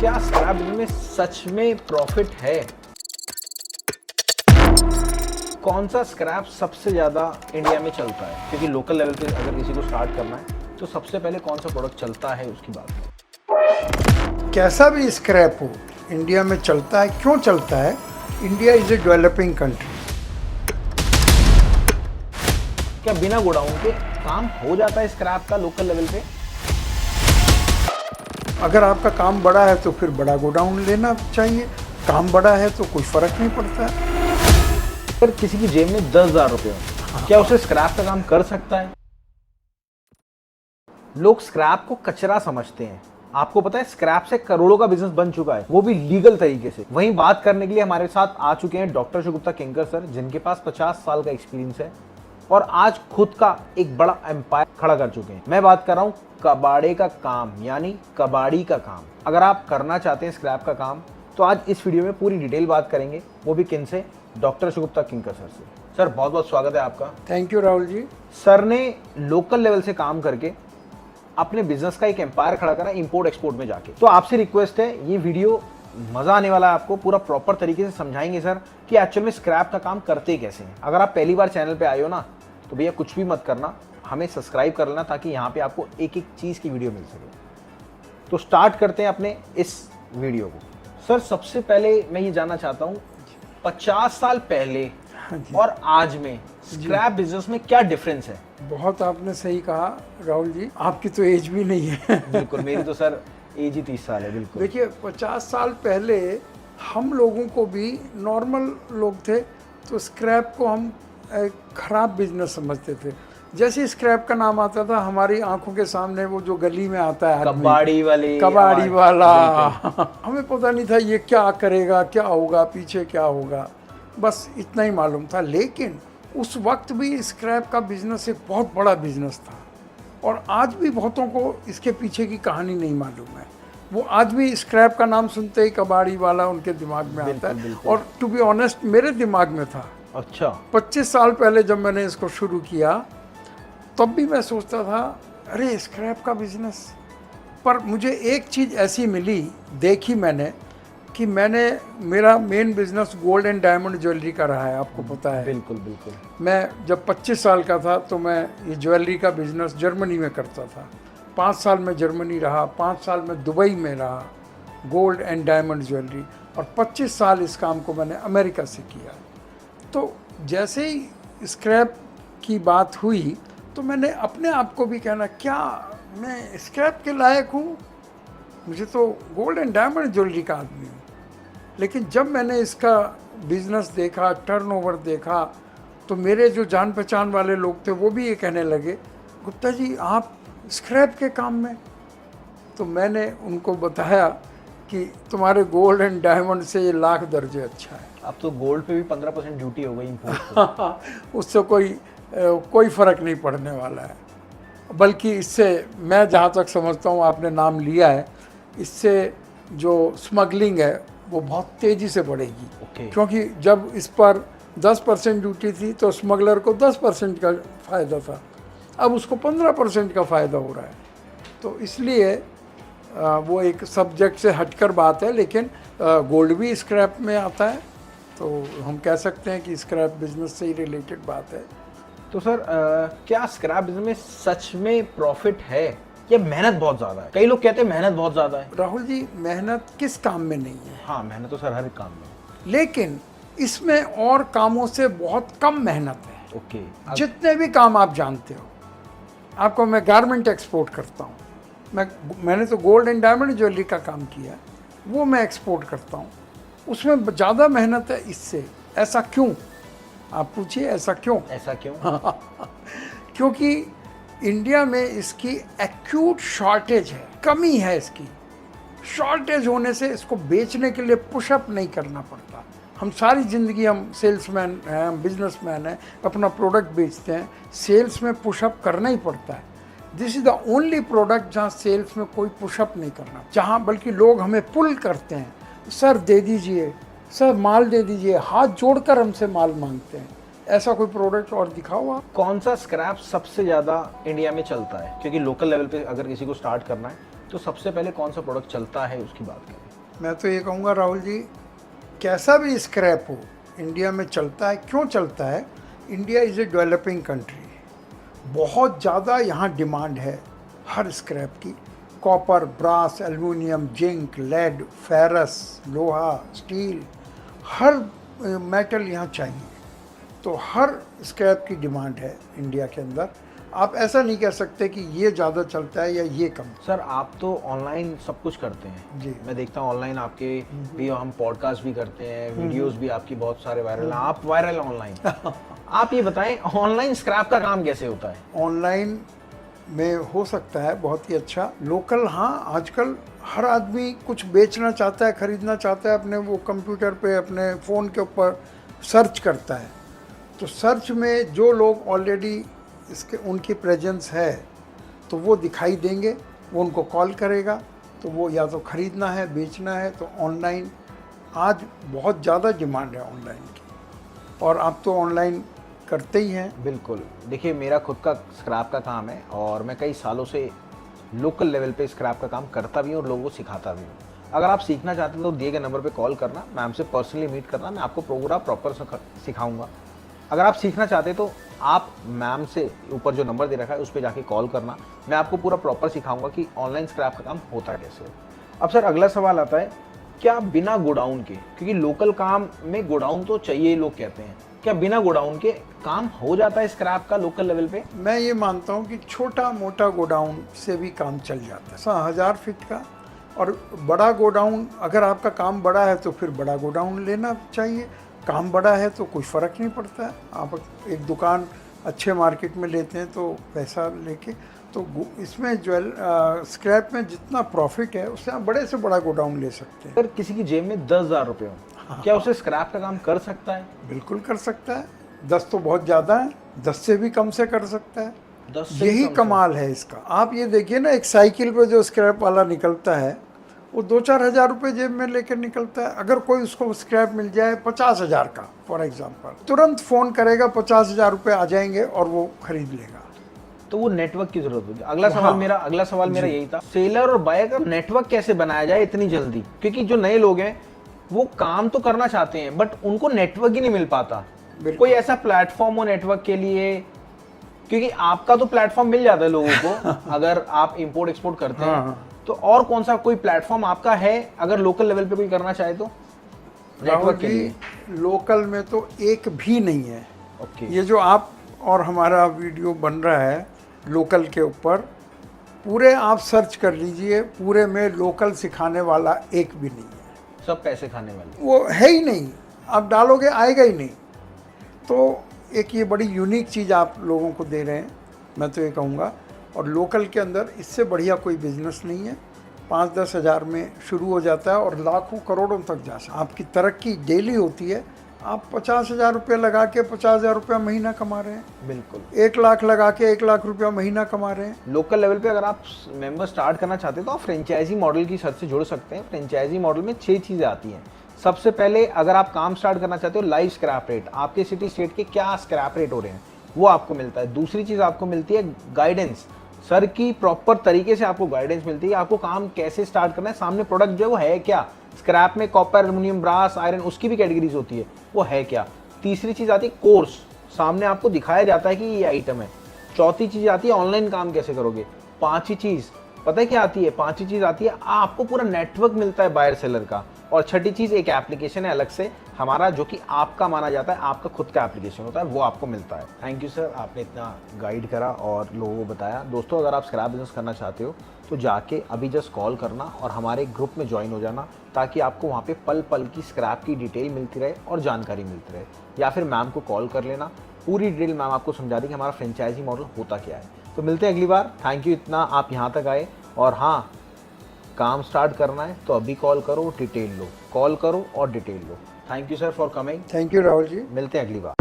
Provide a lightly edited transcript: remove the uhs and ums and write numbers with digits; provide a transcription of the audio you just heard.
क्या स्क्रैप में सच में प्रॉफिट है? कौन सा स्क्रैप सबसे ज्यादा इंडिया में चलता है? क्योंकि लोकल लेवल पे अगर किसी को स्टार्ट करना है तो सबसे पहले कौन सा प्रोडक्ट चलता है उसकी बात है। कैसा भी स्क्रैप हो इंडिया में चलता है। क्यों चलता है? India is a developing country. क्या बिना गोडाउन के काम हो जाता है स्क्रैप का लोकल लेवल पे? अगर आपका काम बड़ा है तो फिर बड़ा गोडाउन लेना चाहिए। काम बड़ा है तो कोई फर्क नहीं पड़ता है। अगर किसी की जेब में 10,000 रुपए हो, क्या उसे स्क्रैप का काम कर सकता है? लोग स्क्रैप को कचरा समझते हैं। आपको पता है स्क्रैप से करोड़ों का बिजनेस बन चुका है, वो भी लीगल तरीके से। वहीं बात करने के लिए हमारे साथ आ चुके हैं डॉक्टर शिवगुप्ता किंकर सर, जिनके पास 50 साल का एक्सपीरियंस है और आज खुद का एक बड़ा एम्पायर खड़ा कर चुके हैं। मैं बात कर रहा हूं कबाड़े का काम, यानी कबाड़ी का काम। अगर आप करना चाहते हैं स्क्रैप का काम तो आज इस वीडियो में पूरी डिटेल बात करेंगे, वो भी किन से? डॉक्टर शिवगुप्ता किंकर सर से। सर बहुत बहुत स्वागत है आपका। Thank you Rahul ji. Sir ने लोकल लेवल से काम करके अपने बिजनेस का एक एम्पायर खड़ा करा इंपोर्ट एक्सपोर्ट में जाके। तो आपसे रिक्वेस्ट है, ये वीडियो मजा आने वाला है आपको, पूरा प्रॉपर तरीके से समझाएंगे सर कि एक्चुअल में स्क्रैप का काम करते कैसे हैं। अगर आप पहली बार चैनल पे आए हो ना तो भैया कुछ भी मत करना, हमें सब्सक्राइब कर लेना ताकि यहाँ पे आपको एक एक चीज की वीडियो मिल सके। तो स्टार्ट करते हैं अपने इस वीडियो को। सर सबसे पहले मैं ये जानना चाहता हूँ 50 साल पहले और आज में स्क्रैप बिजनेस में क्या डिफरेंस है? बहुत आपने सही कहा राहुल जी। आपकी तो एज भी नहीं है। बिल्कुल, मेरी तो सर एज ही 30 साल है। बिल्कुल देखिए 50 साल पहले हम लोगों को भी, नॉर्मल लोग थे तो स्क्रैप को हम एक खराब बिजनेस समझते थे। जैसे स्क्रैप का नाम आता था हमारी आंखों के सामने वो जो गली में आता है कबाड़ी वाला हमें पता नहीं था ये क्या करेगा, क्या होगा, पीछे क्या होगा, बस इतना ही मालूम था। लेकिन उस वक्त भी स्क्रैप का बिजनेस एक बहुत बड़ा बिजनेस था और आज भी बहुतों को इसके पीछे की कहानी नहीं मालूम है। वो आज भी स्क्रैप का नाम सुनते ही कबाड़ी वाला उनके दिमाग में आता है। और टू बी ऑनेस्ट मेरे दिमाग में था। अच्छा, 25 साल पहले जब मैंने इसको शुरू किया तब भी मैं सोचता था अरे स्क्रैप का बिजनेस। पर मुझे एक चीज़ ऐसी मिली, देखी मैंने, कि मेरा main business gold and diamond jewellery का रहा है, आपको पता है। बिल्कुल बिल्कुल। मैं जब 25 साल का था तो मैं ये ज्वेलरी का बिजनेस जर्मनी में करता था। 5 साल में जर्मनी रहा, 5 साल में दुबई में रहा, गोल्ड एंड डायमंड ज्वेलरी, और 25 साल इस काम को मैंने अमेरिका से किया। तो जैसे ही स्क्रैप की बात हुई तो मैंने अपने आप को भी कहना, क्या मैं स्क्रैप के लायक हूँ? मुझे तो गोल्ड एंड डायमंड ज्वेलरी का आदमी हूँ। लेकिन जब मैंने इसका बिजनेस देखा, टर्नओवर देखा, तो मेरे जो जान पहचान वाले लोग थे वो भी ये कहने लगे, गुप्ता जी आप स्क्रैप के काम में। तो मैंने उनको बताया कि तुम्हारे गोल्ड एंड डायमंड से ये लाख दर्जे अच्छा है। अब तो गोल्ड पे भी 15% ड्यूटी हो गई इंपोर्ट। उससे कोई फ़र्क नहीं पड़ने वाला है। बल्कि इससे मैं जहाँ तक समझता हूँ, आपने नाम लिया है, इससे जो स्मगलिंग है वो बहुत तेज़ी से बढ़ेगी। क्योंकि जब इस पर 10% ड्यूटी थी तो स्मगलर को 10% का फ़ायदा था, अब उसको 15% का फ़ायदा हो रहा है। तो इसलिए वो एक सब्जेक्ट से हटकर बात है, लेकिन गोल्ड भी स्क्रैप में आता है, तो हम कह सकते हैं कि स्क्रैप बिजनेस से ही रिलेटेड बात है। तो सर क्या स्क्रैप बिजनेस में सच में प्रॉफिट है या मेहनत बहुत ज्यादा है? कई लोग कहते हैं मेहनत बहुत ज्यादा है। राहुल जी मेहनत किस काम में नहीं है? हाँ, मेहनत तो सर हर एक काम में, लेकिन इसमें और कामों से बहुत कम मेहनत है। ओके। जितने भी काम आप जानते हो, आपको मैं गारमेंट एक्सपोर्ट करता हूँ, मैंने तो गोल्ड एंड डायमंड ज्वेलरी का काम किया, वो मैं एक्सपोर्ट करता हूँ, उसमें ज़्यादा मेहनत है इससे। ऐसा क्यों? आप पूछिए ऐसा क्यों? ऐसा क्यों? क्योंकि इंडिया में इसकी एक्यूट शॉर्टेज है, कमी है इसकी। शॉर्टेज होने से इसको बेचने के लिए पुशअप नहीं करना पड़ता। हम सारी ज़िंदगी हम सेल्समैन हैं, हम बिजनेसमैन हैं, अपना प्रोडक्ट बेचते हैं, सेल्स में पुशअप करना ही पड़ता है। This is the only product जहाँ सेल्स में कोई पुशअप नहीं करना, जहाँ बल्कि लोग हमें पुल करते हैं, सर दे दीजिए, सर माल दे दीजिए, हाथ जोड़कर हमसे माल मांगते हैं। ऐसा कोई प्रोडक्ट और दिखाओ आप। कौन सा स्क्रैप सबसे ज्यादा इंडिया में चलता है? क्योंकि लोकल लेवल पे अगर किसी को स्टार्ट करना है तो सबसे पहले कौन सा प्रोडक्ट चलता है उसकी बात करें। मैं तो ये कहूँगा राहुल जी, कैसा भी स्क्रैप हो इंडिया में चलता है। क्यों चलता है? India is a developing country, बहुत ज़्यादा यहाँ डिमांड है हर स्क्रैप की। Copper, brass, aluminium, zinc, lead, ferrous, लोहा, स्टील, हर मेटल यहाँ चाहिए। तो हर स्क्रैप की डिमांड है इंडिया के अंदर। आप ऐसा नहीं कह सकते कि ये ज़्यादा चलता है या ये कम। सर आप तो ऑनलाइन सब कुछ करते हैं जी। मैं देखता हूँ ऑनलाइन आपके भी, हम पॉडकास्ट भी करते हैं, वीडियोस भी आपकी बहुत सारे वायरल हैं, आप वायरल ऑनलाइन। आप ये बताएं ऑनलाइन स्क्रैप का काम कैसे होता है? ऑनलाइन में हो सकता है बहुत ही अच्छा। लोकल, हाँ, आजकल हर आदमी कुछ बेचना चाहता है, खरीदना चाहता है, अपने वो कंप्यूटर पे, अपने फ़ोन के ऊपर सर्च करता है। तो सर्च में जो लोग ऑलरेडी इसके उनकी प्रेजेंस है तो वो दिखाई देंगे, वो उनको कॉल करेगा, तो वो या तो ख़रीदना है, बेचना है। तो ऑनलाइन आज बहुत ज़्यादा डिमांड है ऑनलाइन की, और आप तो ऑनलाइन करते ही हैं। बिल्कुल, देखिए मेरा खुद का स्क्रैप का काम है और मैं कई सालों से लोकल लेवल पे स्क्रैप का काम करता भी हूँ और लोगों को सिखाता भी हूँ। अगर आप सीखना चाहते हैं तो दिए गए नंबर पे कॉल करना, मैम से पर्सनली मीट करना, मैं आपको पूरा प्रॉपर सिखाऊंगा। अगर आप सीखना चाहते हैं तो आप मैम से ऊपर जो नंबर दे रखा है उस पर जाके कॉल करना, मैं आपको पूरा प्रॉपर सिखाऊंगा कि ऑनलाइन स्क्रैप का काम होता कैसे। अब सर अगला सवाल आता है, क्या बिना गोडाउन के, क्योंकि लोकल काम में गोडाउन तो चाहिए लोग कहते हैं, क्या बिना गोडाउन के काम हो जाता है स्क्रैप का लोकल लेवल पे? मैं ये मानता हूँ कि छोटा मोटा गोडाउन से भी काम चल जाता है, 1000 फीट का। और बड़ा गोडाउन, अगर आपका काम बड़ा है तो फिर बड़ा गोडाउन लेना चाहिए। काम बड़ा है तो कोई फ़र्क नहीं पड़ता है। आप एक दुकान अच्छे मार्केट में लेते हैं तो पैसा लेके, तो इसमें स्क्रैप में जितना प्रॉफिट है उससे आप बड़े से बड़ा गोडाउन ले सकते हैं। अगर किसी की जेब में 10,000 रुपये हो, क्या उसे स्क्रैप का काम कर सकता है? बिल्कुल कर सकता है। 10 तो बहुत ज़्यादा है, 10 से भी कम से कर सकता है। 10 से यही कम से? कमाल है इसका। आप ये देखिए ना, एक साइकिल पे जो स्क्रैप वाला निकलता है वो 2-4 हज़ार रुपये जेब में लेकर निकलता है। अगर कोई उसको स्क्रैप मिल जाए 50,000 का फॉर एग्जांपल, तुरंत फ़ोन करेगा, 50,000 रुपये आ जाएंगे और वो खरीद लेगा। तो वो नेटवर्क की जरूरत होती है। अगला सवाल मेरा यही था, सेलर और बायर का नेटवर्क कैसे बनाया जाए इतनी जल्दी? क्योंकि जो नए लोग हैं वो काम तो करना चाहते हैं बट उनको नेटवर्क ही नहीं मिल पाता। कोई ऐसा प्लेटफॉर्म हो नेटवर्क के लिए? क्योंकि आपका तो प्लेटफॉर्म मिल जाता है लोगों को अगर आप इंपोर्ट एक्सपोर्ट करते हैं। तो और कौन सा कोई प्लेटफॉर्म आपका है अगर लोकल लेवल पे कोई करना चाहे तो नेटवर्क के लिए? लोकल में तो एक भी नहीं है। ओके। ये जो आप और हमारा वीडियो बन रहा है लोकल के ऊपर, पूरे आप सर्च कर लीजिए, पूरे में लोकल सिखाने वाला एक भी नहीं है। सब पैसे खाने वाले, वो है ही नहीं। आप डालोगे आएगा ही नहीं। तो एक ये बड़ी यूनिक चीज़ आप लोगों को दे रहे हैं, मैं तो ये कहूँगा। और लोकल के अंदर इससे बढ़िया कोई बिजनेस नहीं है। 5-10 हज़ार में शुरू हो जाता है और लाखों करोड़ों तक जा सकता है। आपकी तरक्की डेली होती है। आप 50,000 रुपये लगा के 50,000 रुपया महीना कमा रहे हैं। बिल्कुल। 1 लाख लगा के 1 लाख रुपया महीना कमा रहे हैं। लोकल लेवल पे अगर आप मेंबर स्टार्ट करना चाहते हैं तो आप फ्रेंचाइजी मॉडल की शर्त से जुड़ सकते हैं। फ्रेंचाइजी मॉडल में 6 चीज़ें आती हैं। सबसे पहले अगर आप काम स्टार्ट करना चाहते हो, लाइव स्क्रैप रेट, आपके सिटी स्टेट के क्या स्क्रैप रेट हो रहे हैं वो आपको मिलता है। दूसरी चीज़ आपको मिलती है गाइडेंस, सर की प्रॉपर तरीके से आपको गाइडेंस मिलती है, आपको काम कैसे स्टार्ट करना है, सामने प्रोडक्ट जो है वो है क्या, स्क्रैप में कॉपर, एल्युमिनियम, ब्रास, आयरन, उसकी भी कैटेगरीज होती है, वो है क्या। तीसरी चीज़ आती है कोर्स, सामने आपको दिखाया जाता है कि ये आइटम है। चौथी चीज़ आती है ऑनलाइन काम कैसे करोगे। पांचवी चीज़ पता है क्या आती है? पांचवी चीज़ आती है आपको पूरा नेटवर्क मिलता है बायर सेलर का। और छठी चीज़ एक एप्लीकेशन है अलग से हमारा, जो कि आपका माना जाता है, आपका खुद का एप्लीकेशन होता है, वो आपको मिलता है। थैंक यू सर, आपने इतना गाइड करा और लोगों को बताया। दोस्तों अगर आप स्क्रैप बिजनेस करना चाहते हो तो जाके अभी जस्ट कॉल करना और हमारे ग्रुप में ज्वाइन हो जाना, ताकि आपको वहाँ पे पल पल की स्क्रैप की डिटेल मिलती रहे और जानकारी मिलती रहे। या फिर मैम को कॉल कर लेना, पूरी डिटेल मैम आपको समझा देगी हमारा फ्रेंचाइजी मॉडल होता क्या है। तो मिलते हैं अगली बार। थैंक यू इतना आप यहाँ तक आए। और हाँ, काम स्टार्ट करना है तो अभी कॉल करो, डिटेल लो, कॉल करो और डिटेल लो। Thank you sir for coming. Thank you Rahul ji. मिलते हैं अगली बार।